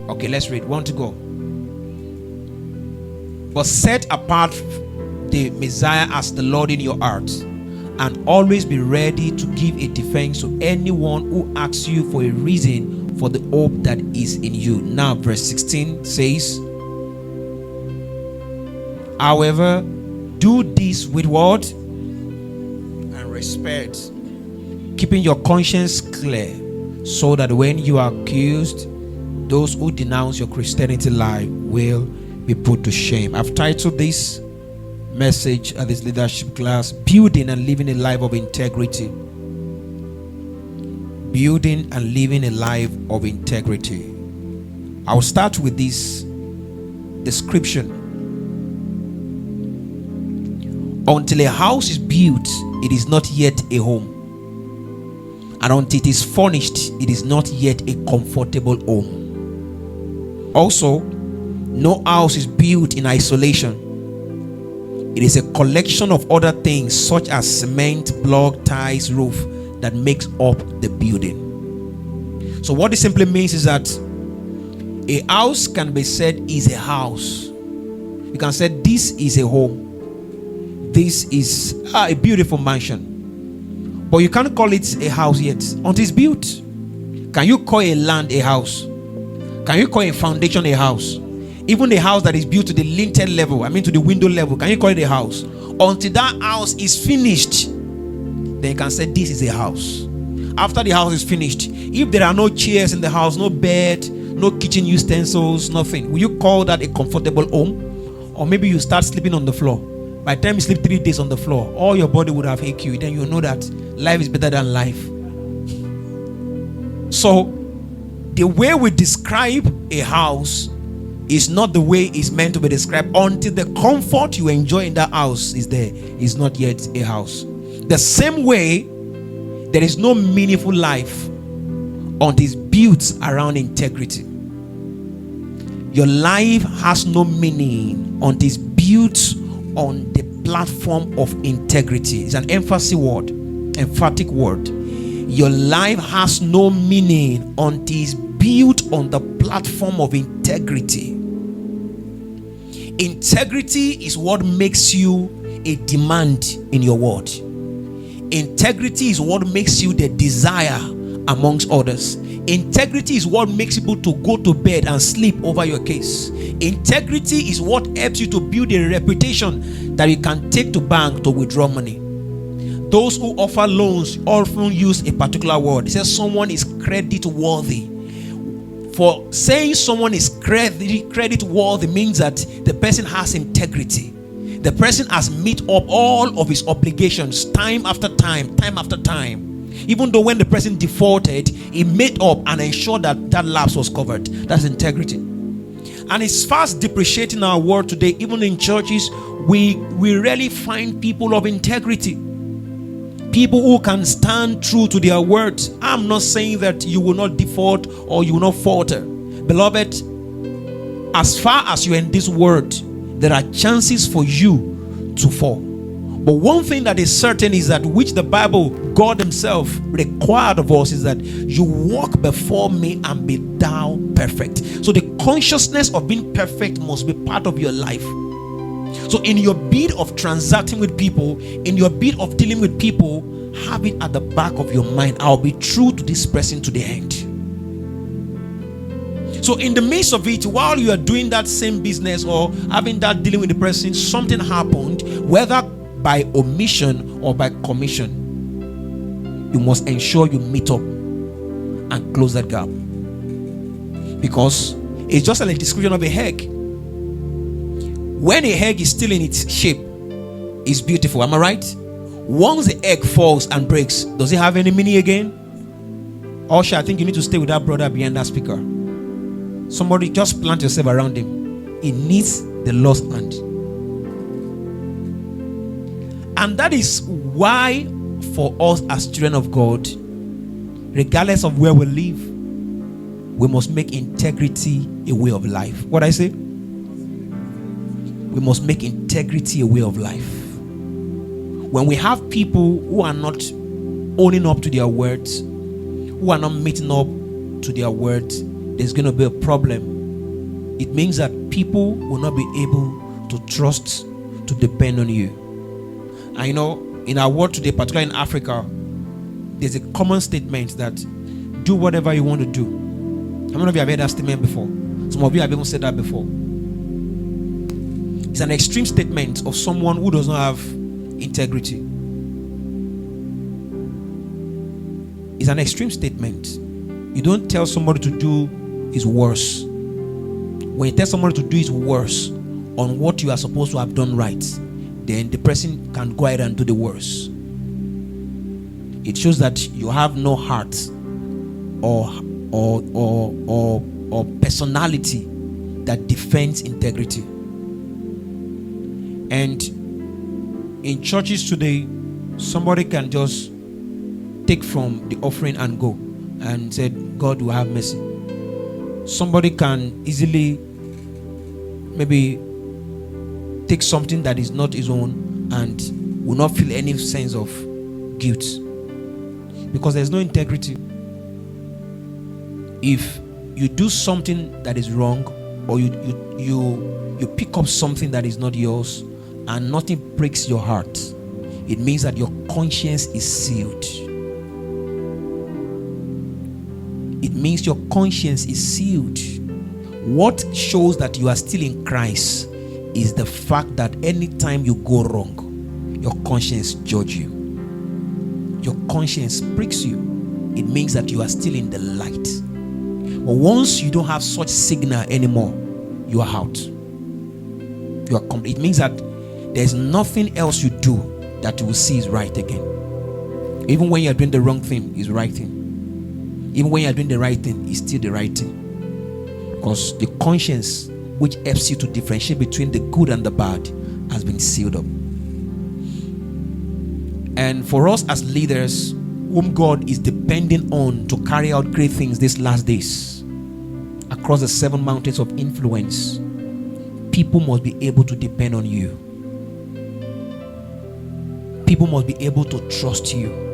Okay, let's read. Want to go? But set apart the Messiah as the Lord in your heart, and always be ready to give a defense to anyone who asks you for a reason for the hope that is in you. Now, verse 16 says, however, do this with what? And respect, keeping your conscience clear, so that when you are accused, those who denounce your Christianity life will be put to shame. I've titled this message at this leadership class, Building and Living a Life of Integrity. Building and living a life of integrity. I'll start with this description. Until a house is built, it is not yet a home. And until it is furnished, it is not yet a comfortable home. Also, no house is built in isolation. It is a collection of other things such as cement, block, tiles, roof that makes up the building. So what this simply means is that a house can be said is a house. You can say this is a home. This is a beautiful mansion. But you can't call it a house yet until it's built. Can you call a land a house? Can you call a foundation a house? Even a house that is built to the lintel level, to the window level, can you call it a house? Until that house is finished, then you can say this is a house. After the house is finished, if there are no chairs in the house, no bed, no kitchen utensils, nothing, will you call that a comfortable home? Or maybe you start sleeping on the floor. By the time you sleep 3 days on the floor, all your body would have ache you. Then you know that life is better than life. So, the way we describe a house is not the way it's meant to be described. Until the comfort you enjoy in that house is there, is not yet a house. The same way, there is no meaningful life until it's built around integrity. Your life has no meaning until it's built on the platform of integrity. It's an emphatic word. Your life has no meaning until it's built on the platform of integrity. Integrity is what makes you a demand in your world. Integrity is what makes you the desire amongst others. Integrity is what makes people to go to bed and sleep over your case. Integrity is what helps you to build a reputation that you can take to bank to withdraw money. Those who offer loans often use a particular word. It says someone is credit worthy. For saying someone is credit worthy means that the person has integrity. The person has met up all of his obligations time after time. Even though when the person defaulted, he made up and ensured that that lapse was covered. That's integrity. And it's fast depreciating our world today. Even in churches, we rarely find people of integrity. People who can stand true to their words. I'm not saying that you will not default or you will not falter. Beloved, as far as you're in this world, there are chances for you to fall. But one thing that is certain is that which the Bible, God himself required of us, is that you walk before me and be thou perfect. So the consciousness of being perfect must be part of your life. So in your bid of transacting with people, in your bid of dealing with people, have it at the back of your mind. I'll be true to this person to the end. So in the midst of it, while you are doing that same business or having that dealing with the person, something happened, whether by omission or by commission. You must ensure you meet up and close that gap. Because it's just like a description of a egg. When a egg is still in its shape, it's beautiful. Am I right? Once the egg falls and breaks, does it have any meaning again? Usher, I think you need to stay with that brother behind that speaker. Somebody just plant yourself around him. He needs the lost hand. And that is why for us as children of God, regardless of where we live, we must make integrity a way of life. What I say? We must make integrity a way of life. When we have people who are not owning up to their words, who are not meeting up to their words, there's going to be a problem it means that people will not be able to trust, to depend on you. And you know, in our world today, particularly in Africa, there's a common statement that do whatever you want to do. How many of you have heard that statement before? Some of you have even said that before. It's an extreme statement of someone who does not have integrity. It's an extreme statement. You don't tell somebody to do his worst. When you tell somebody to do his worst on what you are supposed to have done right, then the person can go ahead and do the worst. It shows that you have no heart or personality that defends integrity. And in churches today, somebody can just take from the offering and go and say, God will have mercy. Somebody can easily maybe take something that is not his own and will not feel any sense of guilt, because there's no integrity. If you do something that is wrong, or you pick up something that is not yours and nothing breaks your heart, it means that your conscience is sealed. It means your conscience is sealed. What shows that you are still in Christ is the fact that anytime you go wrong, your conscience judges you. Your conscience pricks you. It means that you are still in the light. But once you don't have such signal anymore, you are out. You are complete. It means that there's nothing else you do that you will see is right again. Even when you are doing the wrong thing, is right thing. Even when you are doing the right thing, it's still the right thing. Because the conscience, which helps you to differentiate between the good and the bad, has been sealed up. And for us as leaders, whom God is depending on to carry out great things these last days, across the 7 mountains of influence, people must be able to depend on you. People must be able to trust you.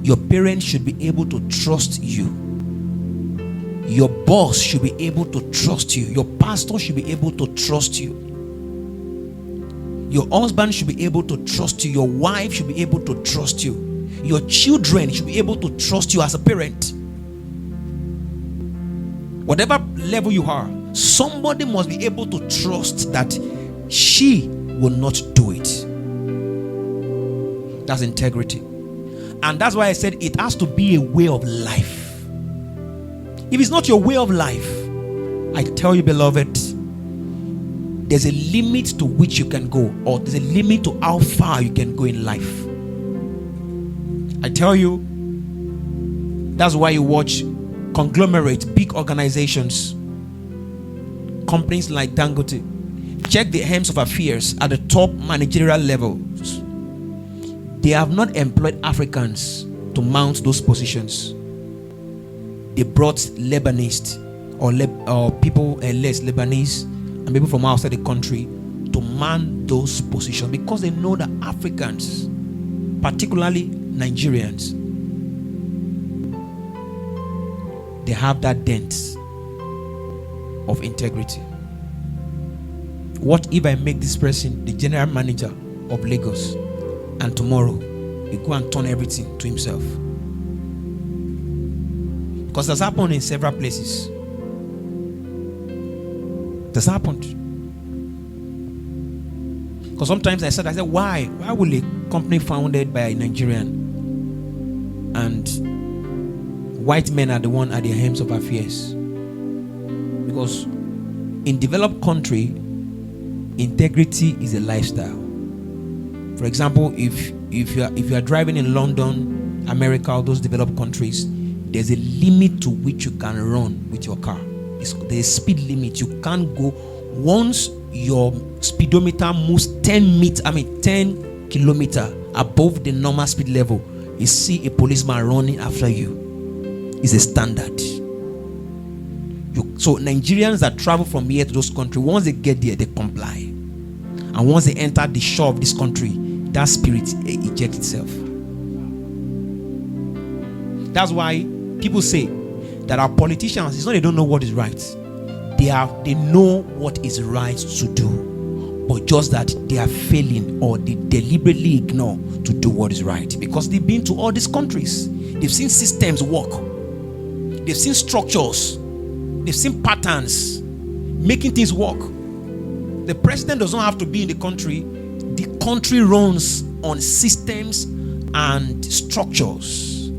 Your parents should be able to trust you. Your boss should be able to trust you. Your pastor should be able to trust you. Your husband should be able to trust you. Your wife should be able to trust you. Your children should be able to trust you as a parent. Whatever level you are, somebody must be able to trust that she will not do it. That's integrity. And that's why I said it has to be a way of life. If it's not your way of life, I tell you, beloved, there's a limit to which you can go, or there's a limit to how far you can go in life. I tell you, that's why you watch conglomerates, big organizations, companies like Dangote. Check the hems of affairs at the top managerial levels. They have not employed Africans to mount those positions. They brought Lebanese or people less Lebanese and people from outside the country to man those positions, because they know that Africans, particularly Nigerians, they have that dent of integrity. What if I make this person the general manager of Lagos, and tomorrow he go and turn everything to himself? Because that's happened in several places. That's happened. Because sometimes I said, why will a company founded by a Nigerian and white men are the one at the helms of affairs? Because in developed country, integrity is a lifestyle. For example, if you are driving in London, America, or those developed countries, there's a limit to which you can run with your car. There's a speed limit. You can't go. Once your speedometer moves 10 kilometers above the normal speed level, you see a policeman running after you. It's a standard. So Nigerians that travel from here to those countries, once they get there, they comply. And once they enter the shore of this country, that spirit ejects itself. That's why people say that our politicians, it's not they don't know what is right. They know what is right to do, but just that they are failing, or they deliberately ignore to do what is right, because they've been to all these countries. They've seen systems work. They've seen structures. They've seen patterns making things work. The president does not have to be in the country. The country runs on systems and structures.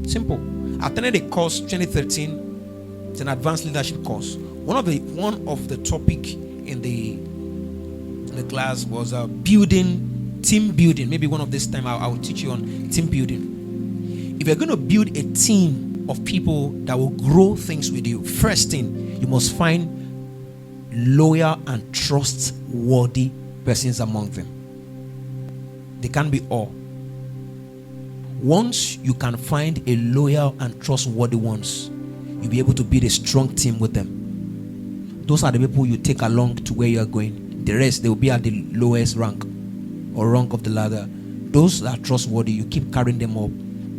Simple. I attended a course 2013. It's an advanced leadership course. One of the topic in the class was team building. Maybe one of this time I will teach you on team building. If you're going to build a team of people that will grow things with you, first thing, you must find loyal and trustworthy persons among them. They can't be all. Once you can find a loyal and trustworthy ones, you'll be able to build a strong team with them. Those are the people you take along to where you are going. The rest, they will be at the lowest rank or rank of the ladder. Those that are trustworthy, you keep carrying them up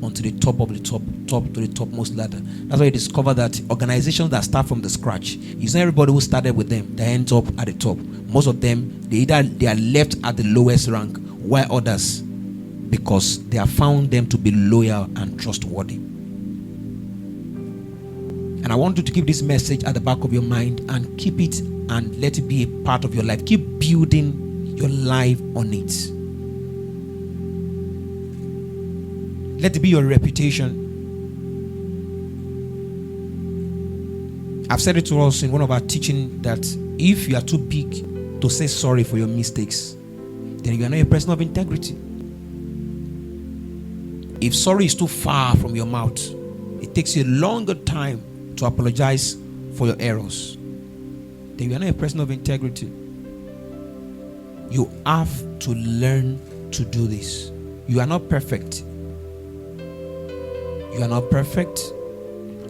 onto the top of the top to the topmost ladder. That's why you discover that organizations that start from the scratch, it's not everybody who started with them that ends up at the top. Most of them, they are left at the lowest rank, while others, because they have found them to be loyal and trustworthy. And I want you to keep this message at the back of your mind and keep it and let it be a part of your life. Keep building your life on it. Let it be your reputation. I've said it to us in one of our teaching that if you are too big to say sorry for your mistakes, then you are not a person of integrity. If sorry is too far from your mouth, it takes you a longer time to apologize for your errors, then you are not a person of integrity. You have to learn to do this. You are not perfect. You are not perfect,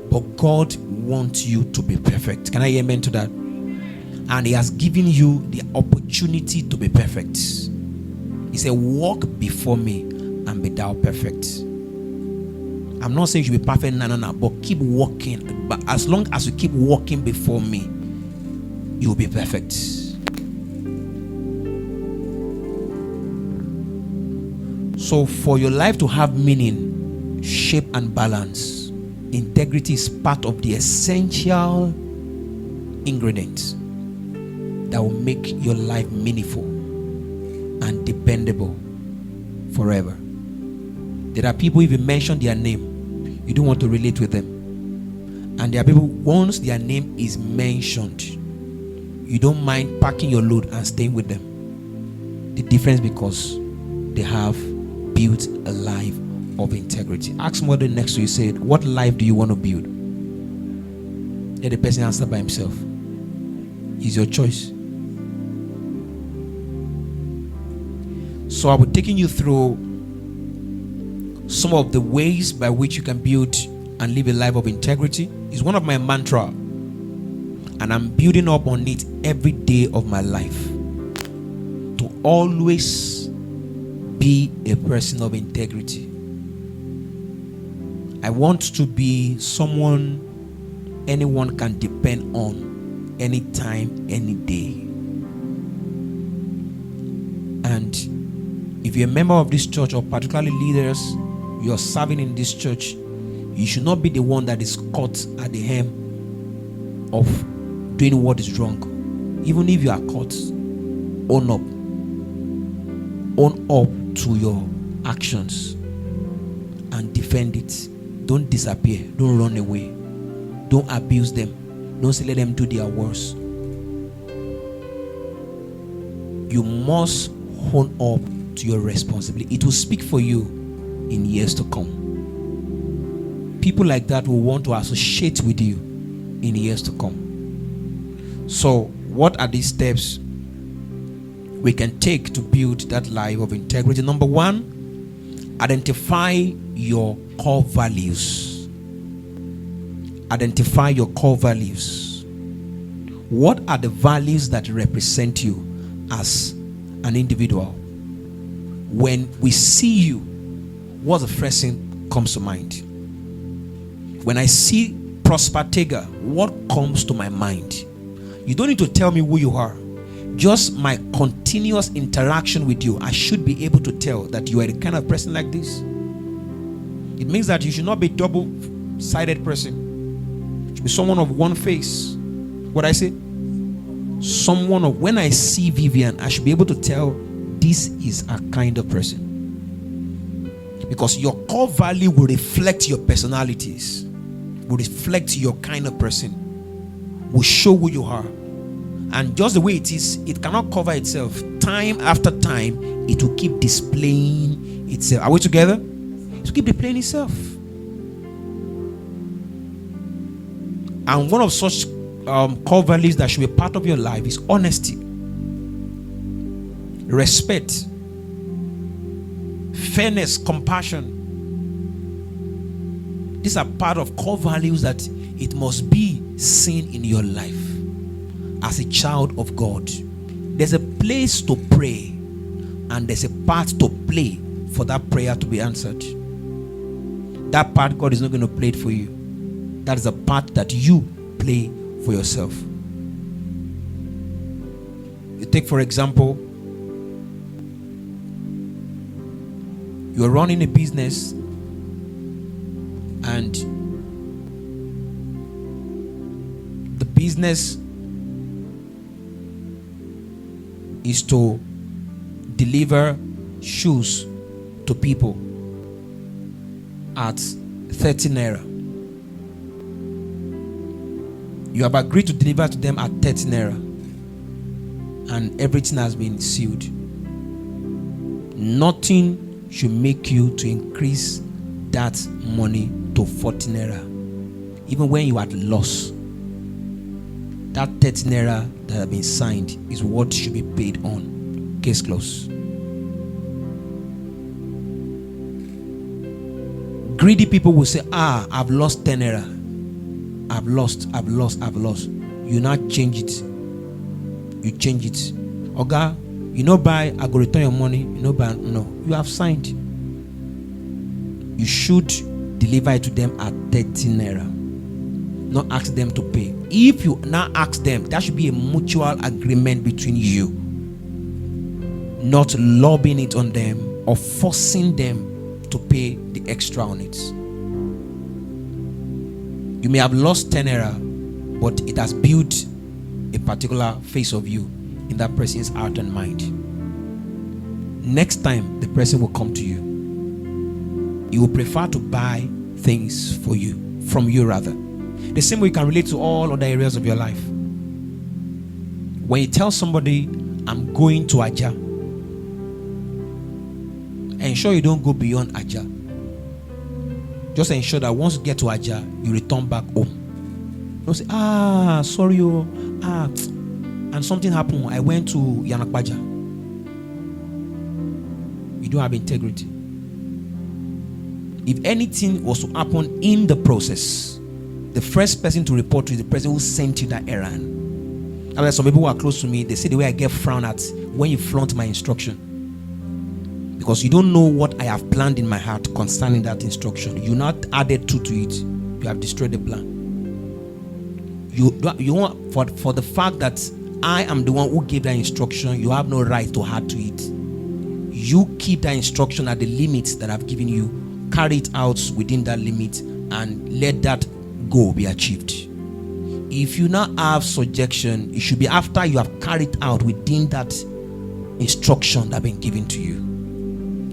but God wants you to be perfect. Can I hear amen to that? And He has given you the opportunity to be perfect. He said, walk before me and be thou perfect. I'm not saying you should be perfect, no, but keep walking. But as long as you keep walking before me, you will be perfect. So for your life to have meaning, shape and balance, integrity is part of the essential ingredients that will make your life meaningful and dependable forever. There are people, if you mention their name, you don't want to relate with them. And there are people, once their name is mentioned, you don't mind packing your load and staying with them. The difference because they have built a life of integrity. Ask somebody next to you, say, what life do you want to build? Let the person answer by himself. It's your choice. So I will be taking you through some of the ways by which you can build and live a life of integrity. It's one of my mantra, and I'm building up on it every day of my life, to always be a person of integrity. I want to be someone anyone can depend on anytime, any day. And if you're a member of this church, or particularly leaders, you're serving in this church, you should not be the one that is caught at the hem of doing what is wrong. Even if you are caught, own up to your actions and defend it. Don't disappear. Don't run away. Don't abuse them. Don't say let them do their worst. You must hone up to your responsibility. It will speak for you in years to come. People like that will want to associate with you in years to come. So, what are these steps we can take to build that life of integrity? Number one, identify your core values. Identify your core values. What are the values that represent you as an individual? When we see you, what's the first thing comes to mind? When I see Prosper Tega, what comes to my mind? You don't need to tell me who you are. Just my continuous interaction with you, I should be able to tell that you are the kind of person like this. It means that you should not be a double-sided person. You should be someone of one face. What I say? Someone of, when I see Vivian, I should be able to tell this is a kind of person. Because your core value will reflect your personalities, will reflect your kind of person, will show who you are. And just the way it is, it cannot cover itself. Time after time, it will keep displaying itself. Are we together? It will keep displaying itself. And one of such core values that should be part of your life is honesty, respect, fairness, compassion. These are part of core values that it must be seen in your life as a child of God. There's a place to pray, and there's a part to play for that prayer to be answered. That part God is not going to play it for you. That is a part that you play for yourself. You take, for example, you're running a business and the business is to deliver shoes to people at 30 naira. You have agreed to deliver to them at 30 naira, and everything has been sealed. Nothing should make you to increase that money to 40 naira, even when you are at loss. That 30 naira that have been signed is what should be paid on. Case closed. Greedy people will say, I've lost 10 naira. I've lost. You now change it. You change it. Oga, you know buy, I go return your money. You know buy, no. You have signed. You should deliver it to them at 30 naira. Not ask them to pay. If you now ask them, that should be a mutual agreement between you. Not lobbying it on them or forcing them to pay the extra on it. You may have lost 10 naira, but it has built a particular face of you in that person's heart and mind. Next time the person will come to you, he will prefer to buy things for you, from you rather. The same way you can relate to all other areas of your life. When you tell somebody, I'm going to Aja, ensure you don't go beyond Aja. Just ensure that once you get to Aja, you return back home. Don't say, sorry, and something happened. I went to Yanakbaja. You don't have integrity. If anything was to happen in the process, the first person to report to is the person who sent you that errand. I mean, some people who are close to me, they say the way I get frowned at when you flaunt my instruction. Because you don't know what I have planned in my heart concerning that instruction. You not added two to it. You have destroyed the plan. You want for the fact that I am the one who gave that instruction, you have no right to add to it. You keep that instruction at the limits that I've given you. Carry it out within that limit and let that goal be achieved. If you now have subjection, it should be after you have carried out within that instruction that has been given to you.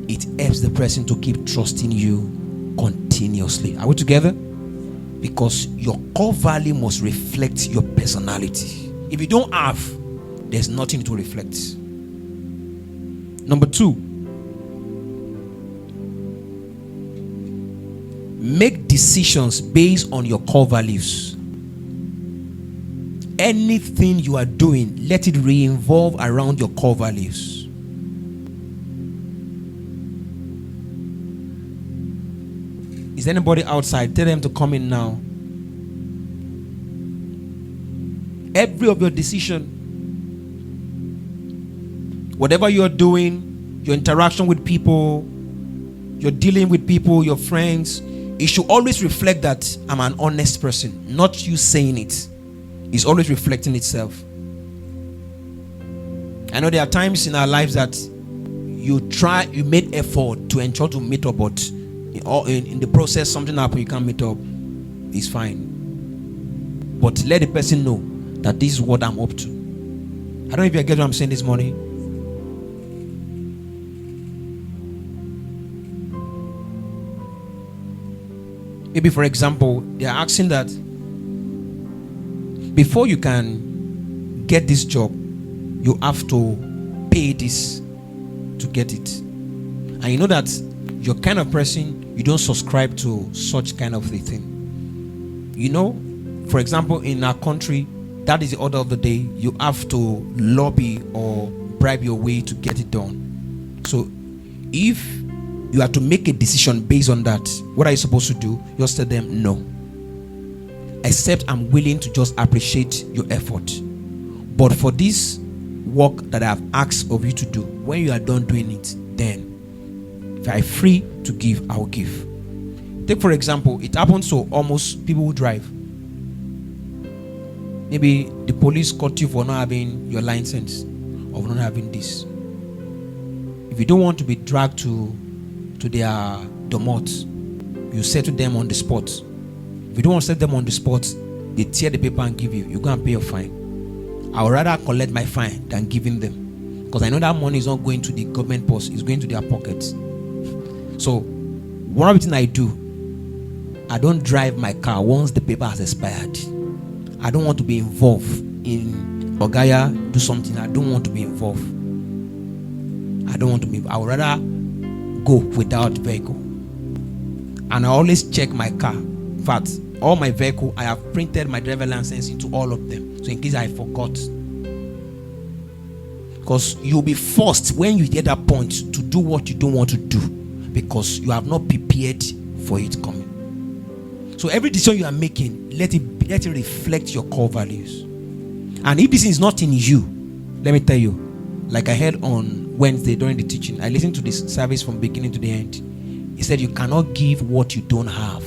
It helps the person to keep trusting you continuously. Are we together? Because your core value must reflect your personality. If you don't have, there's nothing to reflect. Number 2, make decisions based on your core values. Anything you are doing, let it revolve around your core values. Is anybody outside? Tell them to come in now. Every of your decision, whatever you're doing, your interaction with people, you're dealing with people, your friends, it should always reflect that I'm an honest person. Not you saying it. It's always reflecting itself. I know there are times in our lives that you made effort to ensure to meet up, but in the process something happened, you can't meet up. It's fine. But let the person know that this is what I'm up to. I don't know if you get what I'm saying this morning. Maybe, for example, they are asking that before you can get this job, you have to pay this to get it. And you know that you're kind of person, you don't subscribe to such kind of a thing. You know, for example, in our country, that is the order of the day. You have to lobby or bribe your way to get it done. So if you have to make a decision based on that, what are you supposed to do? Just tell them no. Except I'm willing to just appreciate your effort. But for this work that I have asked of you to do, when you are done doing it, then if I'm free to give, I will give. Take for example, it happens to almost people who drive. Maybe the police caught you for not having your license or not having this. If you don't want to be dragged to their domot, you settle them on the spot. If you don't want to set them on the spot, they tear the paper and give you. You go and pay your fine. I would rather collect my fine than giving them, because I know that money is not going to the government purse, it's going to their pockets. So one of the things I do, I don't drive my car once the paper has expired. I don't want to be involved in Ogaya do something. I don't want to be involved. I would rather go without vehicle. And I always check my car. In fact, all my vehicle, I have printed my driver license into all of them, so in case I forgot. Because you'll be forced when you get that point to do what you don't want to do, because you have not prepared for it coming. So every decision you are making, let it reflect your core values. And if this is not in you, let me tell you, like I heard on Wednesday during the teaching, I listened to this service from beginning to the end. He said you cannot give what you don't have.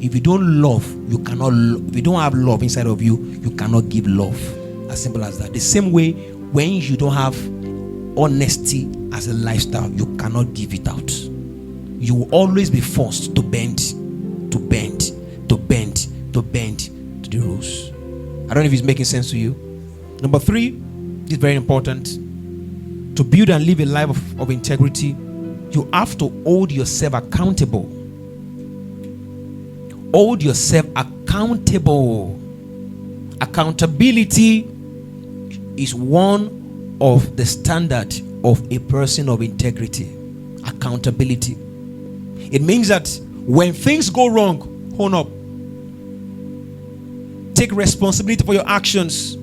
If you don't love, you cannot. If you don't have love inside of you, you cannot give love. As simple as that. The same way, when you don't have honesty as a lifestyle, you cannot give it out. You will always be forced to bend to the rules. I don't know if it's making sense to you. Number 3 is very important. To build and live a life of integrity, you have to hold yourself accountable. Hold yourself accountable. Accountability is one of the standard of a person of integrity. Accountability. It means that when things go wrong, own up. Take responsibility for your actions.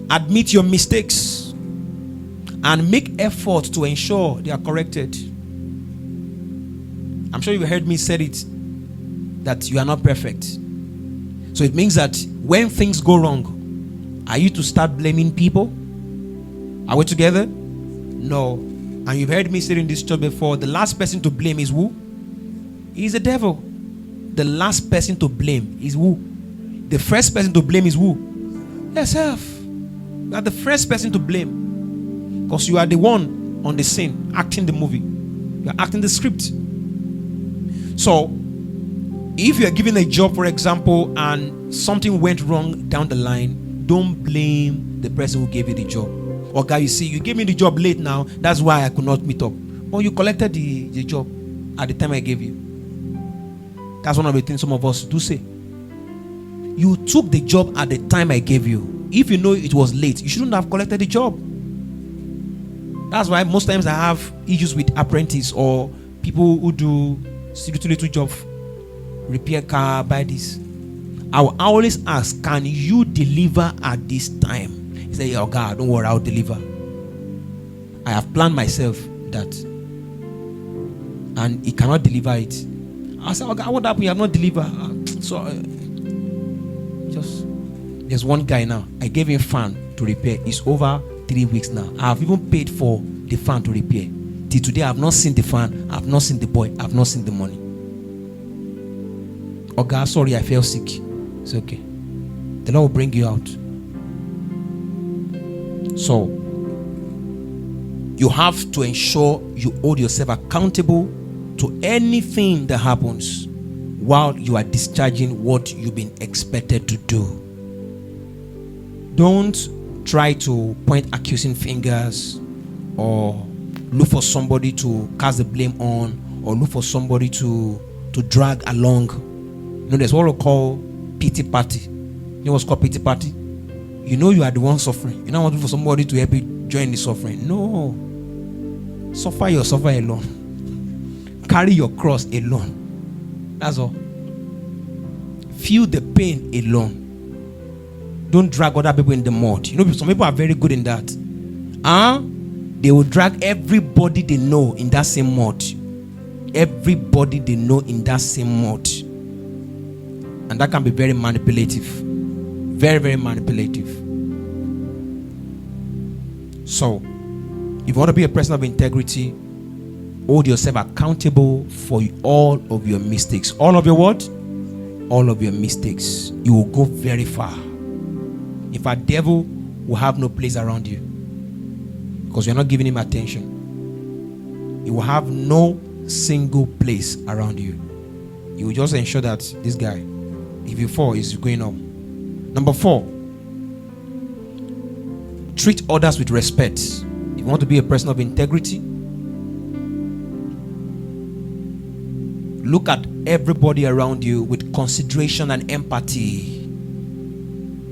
Admit your mistakes. And make effort to ensure they are corrected. I'm sure you heard me say it, that you are not perfect. So it means that when things go wrong, are you to start blaming people? Are we together? No. And you've heard me say in this church before, the last person to blame is who? He's the devil. The last person to blame is who? The first person to blame is who? Yourself. You are the first person to blame. Because you are the one on the scene, acting the movie. You are acting the script. So, if you are given a job, for example, and something went wrong down the line, don't blame the person who gave you the job. Or guy, you see, you gave me the job late now, that's why I could not meet up. But you collected the job at the time I gave you. That's one of the things some of us do say. You took the job at the time I gave you. If you know it was late, you shouldn't have collected the job. That's why most times I have issues with apprentices or people who do little job, repair car, buy this. I will always ask, can you deliver at this time? He said, oh God, don't worry, I'll deliver. I have planned myself that. And he cannot deliver it. I said, oh God, what happened? You have not delivered. There's one guy now. I gave him fan to repair. It's over 3 weeks now. I have even paid for the fan to repair. Till today, I have not seen the fan. I have not seen the boy. I have not seen the money. Oh God, sorry, I fell sick. It's okay. The Lord will bring you out. So, You have to ensure you hold yourself accountable to anything that happens while you are discharging what you've been expected to do. Don't try to point accusing fingers or look for somebody to cast the blame on, or look for somebody to drag along. You know, there's what we call pity party. You know what's called pity party? You know you are the one suffering. You don't want for somebody to help you join the suffering. No. Suffer alone. Carry your cross alone. That's all. Feel the pain alone. Don't drag other people in the mud. You know, some people are very good in that. They will drag everybody they know in that same mud. Everybody they know in that same mud. And that can be very manipulative. Very, very manipulative. So, if you want to be a person of integrity, hold yourself accountable for all of your mistakes. All of your what? All of your mistakes. You will go very far. In fact, devil will have no place around you, because you're not giving him attention. He will have no single place around you. You will just ensure that this guy, if you fall, is going up. Number 4, treat others with respect. If you want to be a person of integrity, look at everybody around you with consideration and empathy.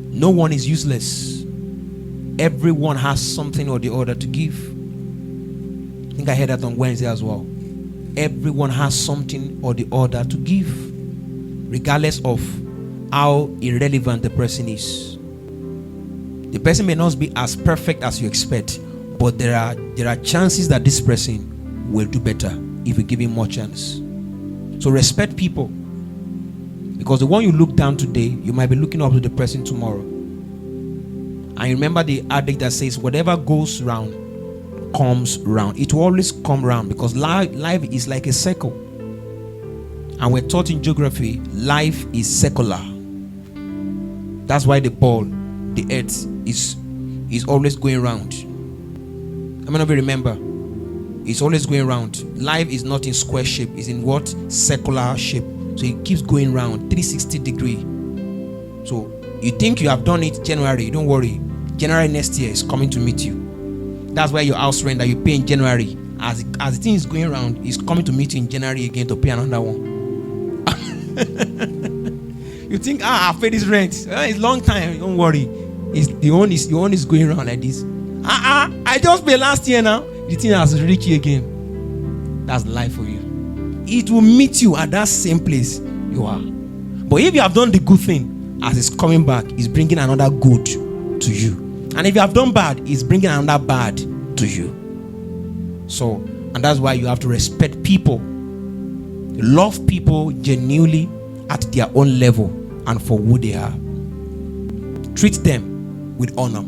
No one is useless. Everyone has something or the other to give. I think I heard that on Wednesday as well. Everyone has something or the other to give, regardless of how irrelevant the person is. The person may not be as perfect as you expect, but there are chances that this person will do better if you give him more chance. So respect people, because the one you look down today, you might be looking up to the person tomorrow. And remember the adage that says, whatever goes round comes round. It will always come round, because life is like a circle. And we're taught in geography, life is circular. That's why the ball, the earth, is always going round. How many of you remember? It's always going round. Life is not in square shape. It's in what? Circular shape. So it keeps going round, 360 degree. So you think you have done it January, don't worry. January next year is coming to meet you. That's why your house rent that you pay in January, as the thing is going around, is coming to meet you in January again to pay another one. You think, I paid this rent. It's long time. Don't worry. The one is going around like this. I just paid last year now. The thing has reached you again. That's life for you. It will meet you at that same place you are. But if you have done the good thing, as it's coming back, it's bringing another good to you. And if you have done bad, it's bringing another bad to you. So, and that's why you have to respect people. Love people genuinely at their own level and for who they are. Treat them with honor,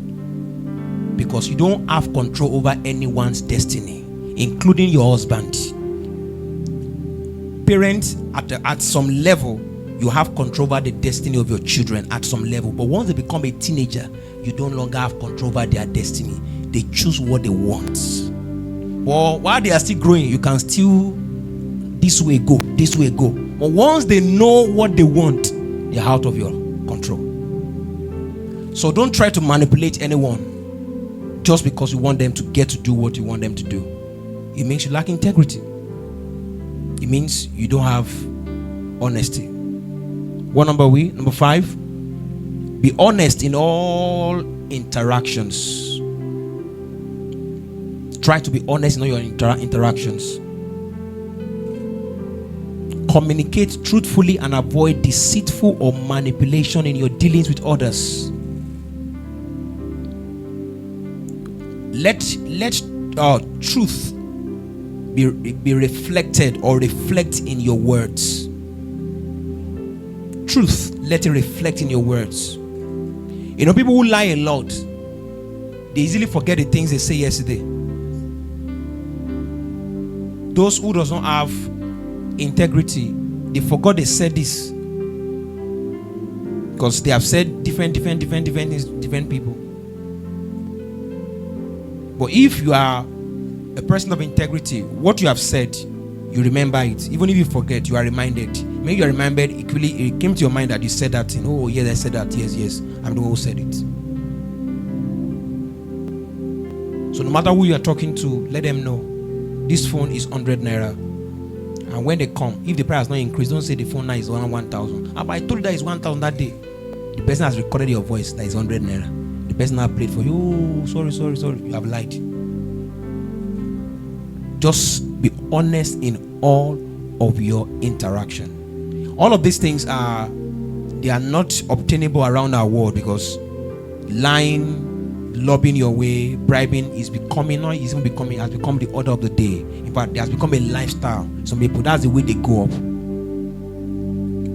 because you don't have control over anyone's destiny, including your husband. Parents, at some level, you have control over the destiny of your children at some level. But once they become a teenager, you no longer have control over their destiny. They choose what they want. Or while they are still growing, you can still this way go. But once they know what they want, they're out of your control. So don't try to manipulate anyone just because you want them to get to do what you want them to do. It means you lack integrity. It means you don't have honesty. What number are we? Number 5. Be honest in all interactions. Try to be honest in all your interactions. Communicate truthfully and avoid deceitful or manipulation in your dealings with others. Let truth be reflected or reflect in your words. Truth, let it reflect in your words. You know, people who lie a lot, they easily forget the things they say yesterday. Those who does not have integrity, they forgot they said this, because they have said different things, different people. But if you are A person of integrity, what you have said, you remember it. Even if you forget, you are reminded. Maybe you are reminded, it came to your mind that you said that thing. Oh, yes, I said that. Yes, I'm the one who said it. So no matter who you are talking to, let them know this phone is 100 naira. And when they come, if the price has not increased, don't say the phone now is 1,000. But I told you that it's 1,000 that day. The person has recorded your voice that is 100 naira. The person has played for you. Oh, sorry. You have lied. Just be honest in all of your interaction. All of these things are not obtainable around our world, because lying, lobbying your way, bribing has become the order of the day. In fact, it has become a lifestyle. Some people, that's the way they go up.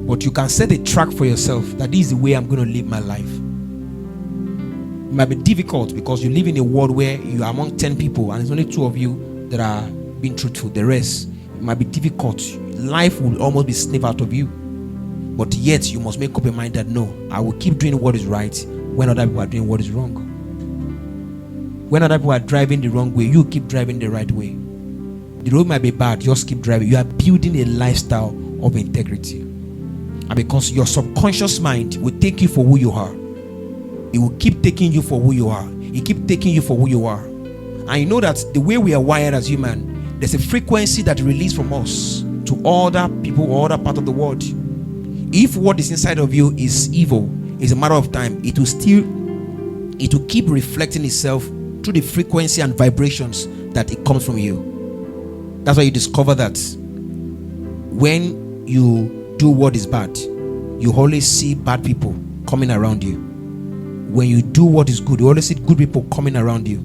But you can set a track for yourself that this is the way I'm going to live my life. It might be difficult because you live in a world where you are among 10 people and it's only 2 of you that are being truthful. The rest, it might be difficult. Life will almost be snipped out of you. But yet you must make up your mind that no, I will keep doing what is right when other people are doing what is wrong. When other people are driving the wrong way, you keep driving the right way. The road might be bad, just keep driving. You are building a lifestyle of integrity. And because your subconscious mind will take you for who you are, it will keep taking you for who you are. It keep taking you for who you are. And you know that the way we are wired as human, there's a frequency that releases from us to other people or other part of the world. If what is inside of you is evil, it's a matter of time. It will keep reflecting itself through the frequency and vibrations that it comes from you. That's why you discover that when you do what is bad, you always see bad people coming around you. When you do what is good, you always see good people coming around you.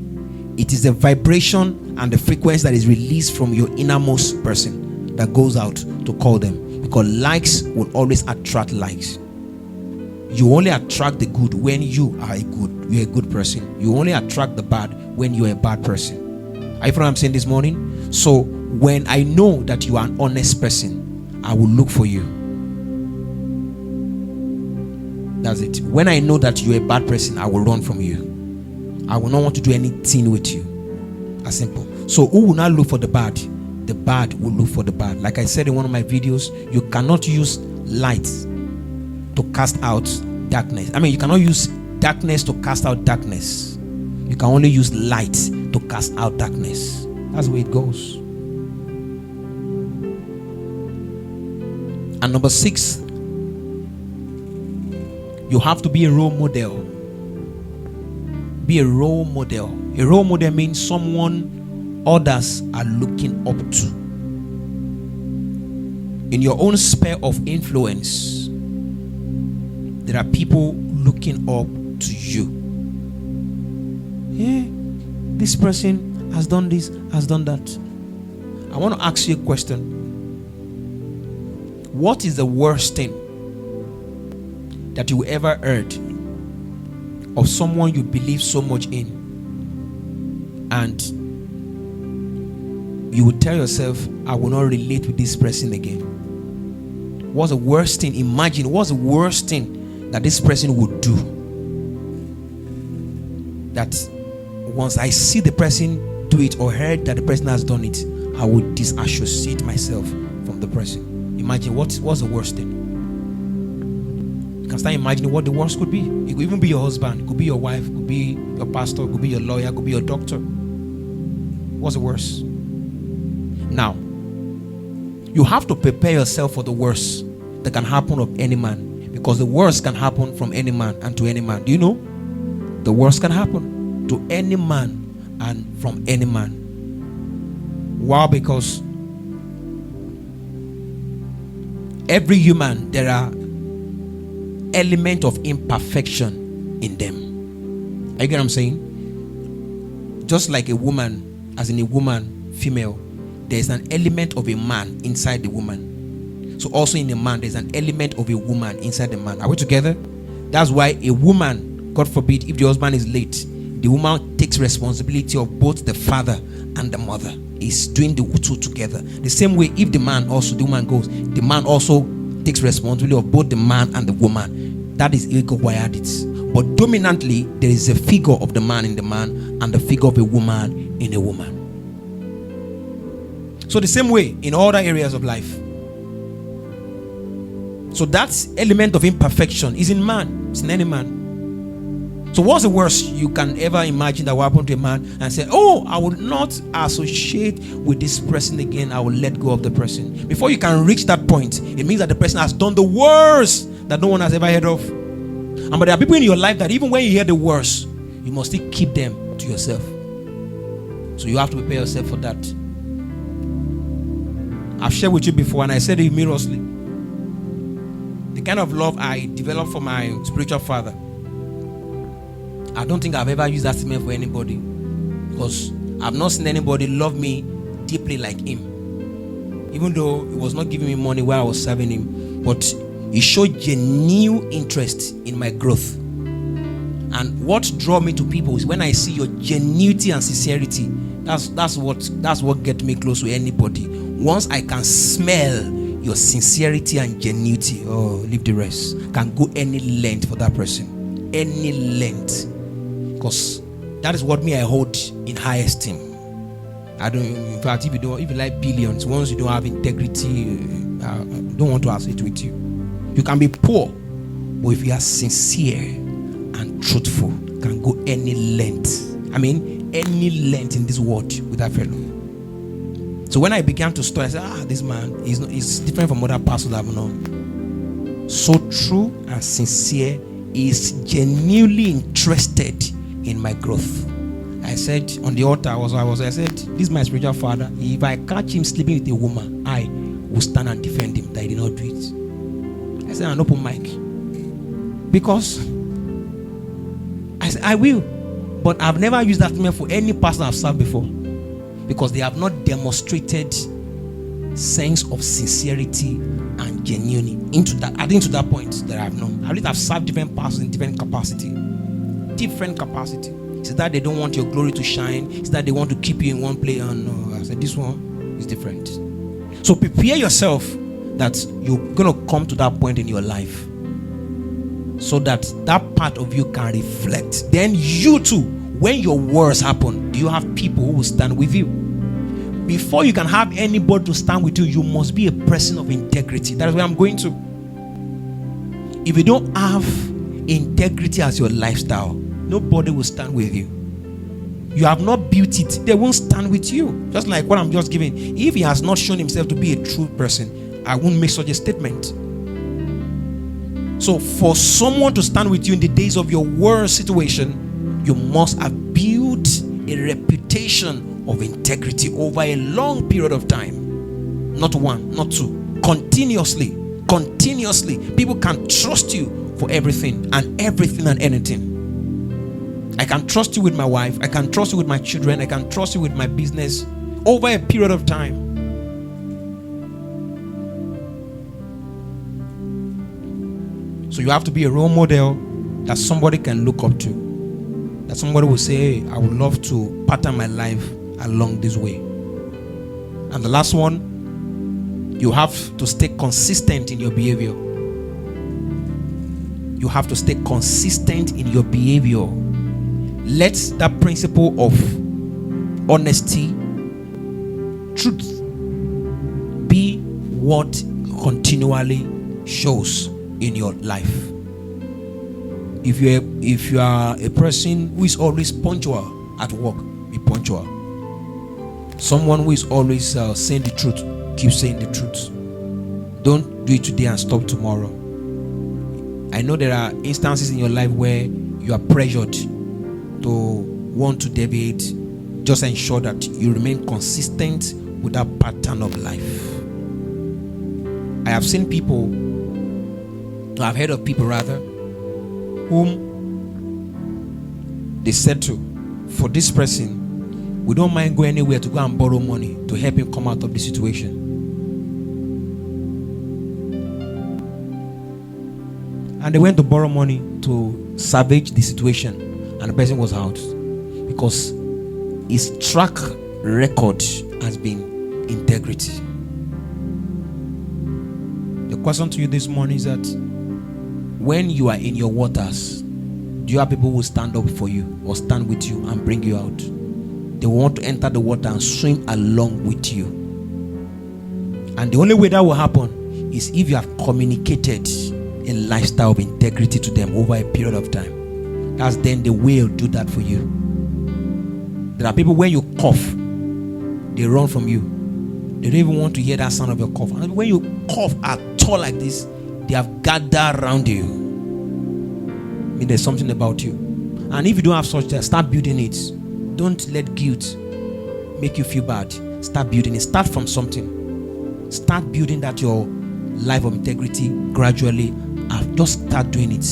It is the vibration and the frequency that is released from your innermost person that goes out to call them. Because likes will always attract likes. You only attract the good when you're a good person. You only attract the bad when you're a bad person. Are you following what I'm saying this morning? So when I know that you are an honest person, I will look for you. That's it. When I know that you're a bad person, I will run from you. I will not want to do anything with you. As simple. So who will not look for the bad? The bad will look for the bad. Like I said in one of my videos, you cannot use light to cast out darkness. You cannot use darkness to cast out darkness. You can only use light to cast out darkness. That's the way it goes. And number 6, you have to be a role model. Be a role model. A role model means someone others are looking up to. In your own sphere of influence, there are people looking up to you. Hey, this person has done this, has done that. I want to ask you a question. What is the worst thing that you ever heard of someone you believe so much in, and you would tell yourself, I will not relate with this person again? What's the worst thing? Imagine what's the worst thing that this person would do, that once I see the person do it or heard that the person has done it, I would disassociate myself from the person. Imagine what's the worst thing. You can start imagining what the worst could be. It could even be your husband, it could be your wife, it could be your pastor, it could be your lawyer, it could be your doctor. What's the worst? Now, you have to prepare yourself for the worst that can happen of any man, because the worst can happen from any man and to any man. Do you know? The worst can happen to any man and from any man. Why? Because every human, there are elements of imperfection in them. Are you get what I'm saying? Just like a woman, as in a woman, female, there's an element of a man inside the woman. So also in a man, there's an element of a woman inside the man. Are we together? That's why a woman, God forbid, if the husband is late, the woman takes responsibility of both the father and the mother. Is doing the two together. The same way, if the woman goes, the man also takes responsibility of both the man and the woman. That is ego wired it. But dominantly, there is a figure of the man in the man and the figure of a woman in a woman. So the same way in other areas of life. So that element of imperfection is in man. It's in any man. So what's the worst you can ever imagine that will happen to a man and say, oh, I will not associate with this person again. I will let go of the person. Before you can reach that point, it means that the person has done the worst that no one has ever heard of. But there are people in your life that even when you hear the worst, you must still keep them to yourself. So you have to prepare yourself for that. I've shared with you before, and I said it humorously. The kind of love I developed for my spiritual father, I don't think I've ever used that statement for anybody, because I've not seen anybody love me deeply like him. Even though he was not giving me money while I was serving him, but he showed genuine interest in my growth. And what draws me to people is when I see your genuinity and sincerity. That's what gets me close to anybody. Once I can smell your sincerity and genuinity, oh, leave the rest. Can go any length for that person, any length, because that is what I hold in high esteem. In fact, if you like billions, once you don't have integrity, I don't want to associate with you. You can be poor, but if you are sincere and truthful, can go any length. Any length in this world with that fellow. So when I began to study, I said, this man is different from other pastors I've known. So true and sincere, is genuinely interested in my growth. I said on the altar, I said, this is my spiritual father. If I catch him sleeping with a woman, I will stand and defend him that he did not do it. I said an open mic. Because I said, I will. But I've never used that statement for any pastor I've served before. Because they have not demonstrated sense of sincerity and genuinity into that point that I've known. At least I've served different pastors in different capacity. It's that they don't want your glory to shine. It's that they want to keep you in one place. And no, I said this one is different. So prepare yourself that you're going to come to that point in your life, so that part of you can reflect. Then you too, when your worst happen, do you have people who will stand with you? Before you can have anybody to stand with you, you must be a person of integrity. That is where I'm going to. If you don't have integrity as your lifestyle, nobody will stand with you. You have not built it, they won't stand with you. Just like what I'm just giving. If he has not shown himself to be a true person, I won't make such a statement. So for someone to stand with you in the days of your worst situation, you must have built a reputation of integrity over a long period of time. Not one, not two. Continuously. People can trust you for everything and anything. I can trust you with my wife. I can trust you with my children. I can trust you with my business over a period of time. So you have to be a role model that somebody can look up to. That somebody will say, hey, I would love to pattern my life along this way. And the last one, you have to stay consistent in your behavior. You have to stay consistent in your behavior. Let that principle of honesty, truth, be what continually shows in your life. If you are a person who is always punctual at work, be punctual. Someone who is always saying the truth, keep saying the truth. Don't do it today and stop tomorrow. I know there are instances in your life where you are pressured to want to deviate. Just ensure that you remain consistent with that pattern of life. I have seen people, I've heard of people rather, whom they said to, for this person, we don't mind going anywhere to go and borrow money to help him come out of the situation. And they went to borrow money to salvage the situation, and the person was out because his track record has been integrity. The question to you this morning is that when you are in your waters, do you have people who will stand up for you or stand with you and bring you out? They want to enter the water and swim along with you. And the only way that will happen is if you have communicated a lifestyle of integrity to them over a period of time. That's then they will do that for you. There are people, when you cough, they run from you. They don't even want to hear that sound of your cough. And when you cough at all like this, they have gathered around you. I mean, there's something about you. And if you don't have such, start building it. Don't let guilt make you feel bad. Start building it. Start from something. Start building that your life of integrity gradually. Just start doing it.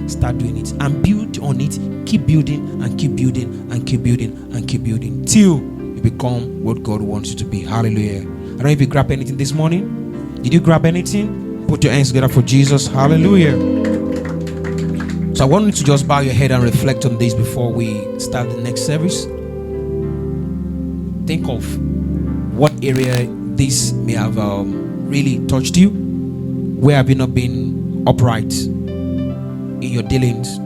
Start doing it and build on it. Keep building and keep building and keep building and keep building till you become what God wants you to be. Hallelujah. I don't know if you grabbed anything this morning. Did you grab anything? Put your hands together for Jesus. Hallelujah. So I want you to just bow your head and reflect on this before we start the next service. Think of what area this may have really touched you. Where have you not been upright in your dealings?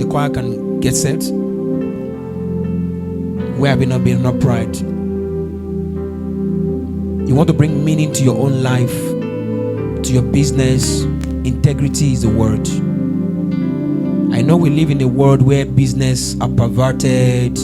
The choir can get set. Where have you not been upright? You want to bring meaning to your own life, to your business. Integrity is the word. I know we live in a world where business are perverted,